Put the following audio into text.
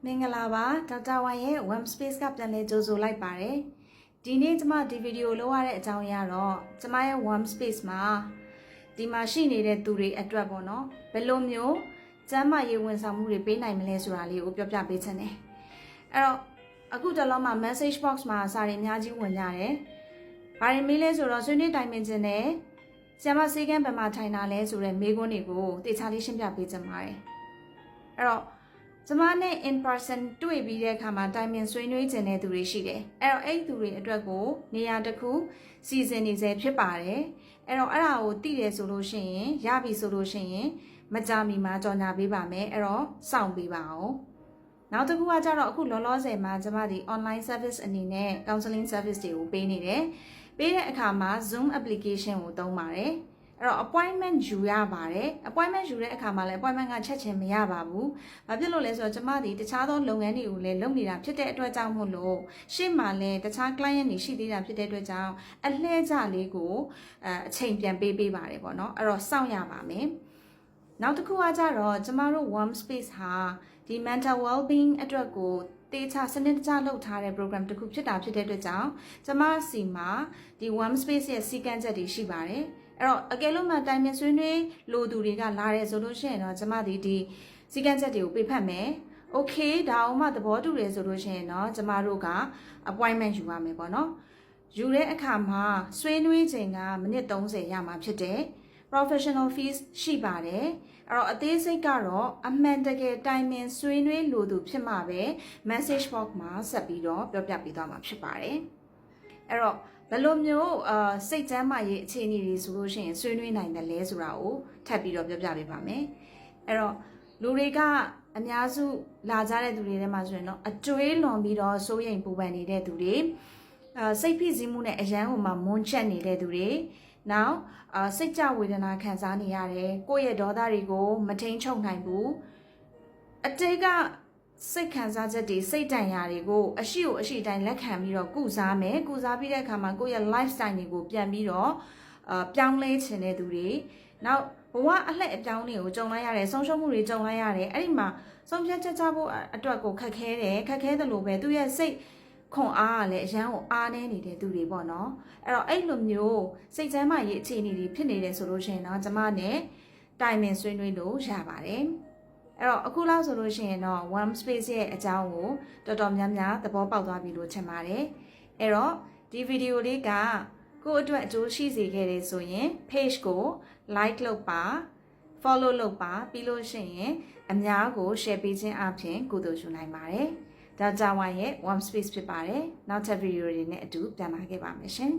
မင်္ဂလာပါဒေါက်တာဝမ်ရဲ့ Warm Space ကပြန်လည်ကြိုဆိုလိုက်ပါတယ်ဒီနေ့ကျမဒီဗီဒီယိုလုပ်ရတဲ့အကြောင်းအရာတော့ကျမရဲ့ Warm Space မှာဒီမှာရှိနေတဲ့သူတွေအတွက်ပေါ့နော်ဘယ်လိုမျိုးကျန်းမာရေးဝန်ဆောင်မှုတွေပေးနိုင်မလဲဆိုတာလေးကိုပြောပြပေးချင်တယ်အဲ့တော့အခုတလောမှာ message box မှာစာတွေအများကြီးဝင်ကြတယ်ဘာတွေမေးလဲဆိုတော့ဆွေးနွေးတိုင်ပင်ခြင်းနဲ့ကျမစေကန်းဘယ်မှာထိုင်တာလဲဆိုတဲ့မေးခွန်းတွေကိုတေချာလေးရှင်းပြပေးချင်ပါတယ်အဲ့တော့ကျမနဲ့ in person တွေ့ပြီးတဲ့အခါမှာတိုင်ပင်ဆွေးနွေးခြင်းတဲ့သူတွေရှိတယ်အဲ့တော့အဲ့သူတွေအတွက်ကိုနေရာတစ်ခုစီစဉ်နေစေဖြစ်ပါတယ်အဲ့တော့အဲ့ဒါကိုသိတယ်ဆိုလို့ရှိရင်ရပြီဆိုလို့ရှိရင်မကြမီမှာကြော်ညာပေးပါမယ်အဲ့တော့စောင့်ပေးပါအောင်နောက်တစ်ခုကကြတော့အခုလောလောဆယ်မှာကျမဒီ online service အနေနဲ့ counseling service တွေကိုပေးနေတယ်ပေးတဲ့အခါမှာ Zoom application ကိုသုံးပါတယ်အဲ့တော့ appointment ယူရပါတယ် appointment ယူတဲ့အခါမှာလည်း appointment ကချက်ချင်းမရပါဘူး။ဘာဖြစ်လို့လဲဆိုတော့ကျမဒီတခြားသောလုပ်ငန်းတွေကိုလည်းလုပ်နေတာဖြစ်တဲ့အတွက်ကြောင့်မို့လို့ရှေ့မှာလည်းတခြား client တွေရှိသေးတာဖြစ်တဲ့အတွက်ကြောင့်အလှည့်ကျလေးကိုအချိန်ပြန်ပေးပါတယ်ပေါ့နော်။အဲ့တော့စောင့်ရပါမယ်။နောက်တစ်ခုကကြတော့ကျမတို့ Warm Space ဟာဒီ mental well-being အတွက်ကိုတေချာစနစ်တကျလုပ်ထားတဲ့ program တစ်ခုဖြစ်တဲ့အတွက်ကြောင့်ကျမစီမှာဒီ Warm Space ရဲ့စီကံချက်တွေရှိပါတယ်အဲ့တော့အကယ်လို့မှတိုင်ပင်ဆွေးနွေးလိုသူတွေကလာတယ်ဆိုလို့ရှိရင်တော့ကျမဒီစီကံချက်တွေကိုပေးဖတ်မယ်။ Okay ဒါအောင်မှသဘောတူတယ်ဆိုလို့ရှိရင်တော့ကျမတို့က appointment ယူရမယ်ပေါ့နော်။ယူတဲ့အခါမှာဆွေးနွေးချိန်ကမိနစ်30ရမှာဖြစ်တယ်။ professional fees ရှိပါတယ်။အဲ့တော့အသေးစိတ်ကတော့အမှန်တကယ်တိုင်ပင်ဆွေးနွေးလိုသူဖြစ်မှာပဲ message box မှာဆက်ပြီးတော့ပြောပြပေးသွားမှာဖြစ်ပါတယ်။အဲ့တော့ဘယ်လိုမျိုးစိတ်ကျန်းမာရေးအခြေအနေတွေဆိုလို့ရှိရင်ဆွေးနွေးနိုင်တယ်လဲဆိုတာကိုထပ်ပြီးတော့ပြောပြပေးပါမယ်အဲ့တော့လူတွေကအများစုလာကြတဲ့သူတွေထဲမှာဆိုရင်တော့အတွေးလွန်ပြီးတော့စိုးရိမ်ပူပန်နေတဲ့သူတွေစိတ်ဖိစီးမှုနဲ့အယမ်းဟိုမှာမွန်းချက်နေတဲ့သူတွေနောက်စိတ်ကြဝေဒနာခံစားနေရတယ်ကိုယ့်ရဲ့ဒေါသတွေကိုမထိန်ချုပ်နိုင်ဘူးအတိတ်ကစိတ်ခံစားချက်တွေစိတ်တန်ရာတွေကိုအရှိကိုအရှိတိုင်းလက်ခံပြီးတော့ကုစားမယ်ကုစားပြီးတဲ့အခါမှာကိုယ့်ရဲ့ lifestyle တွေကိုပြန်ပြီးတော့ပြောင်းလဲခြင်းတဲ့သူတွေနောက်ဘဝအလှည့်အပြောင်းတွေကိုကြုံလိုက်ရတယ်ဆုံးရှုံးမှုတွေကြုံလိုက်ရတယ်အဲ့ဒီမှာဆုံးဖြတ်ချက်ချဖို့အတွက်ကိုခက်ခဲတယ်လို့ပဲသူရဲ့စိတ်ခွန်အားကလည်းအရန်ကိုအားနေနေတဲ့သူတွေပေါ့နော်အဲ့တော့အဲ့လိုမျိုးစိတ်ချမ်းသာရေးအခြေအနေတွေဖြစ်နေတယ်ဆိုလို့ရှိရင်တော့ကျမနဲ့တိုင်ပင်ဆွေးနွေးလို့ရပါတယ်အဲ့တော့အခုလောက်ဆိုလို့ရှိရင်တော့ Warm Space ရဲ့အကြောင်းကိုတော်တော်များများသဘောပေါက်သွားပြီလို့ထင်ပါတယ်အဲ့တော့ဒီဗီဒီယိုလေးကကိုယ့်အတွက်အကျိုးရှိစေခဲ့တယ်ဆိုရင် page ကို like လုပ်ပါ follow လုပ်ပါပြီးလို့ရှိရင်အများကို share ပေးခြင်းအပြင်ကုသိုလ်ယူနိုင်ပါတယ်ဒါကြောင့်ဝိုင်းရဲ့ Warm Space ဖြစ်ပါတယ်နောက်ထပ်ဗီဒီယိုတွေနဲ့အတူပြန်လာခဲ့ပါမယ်ရှင်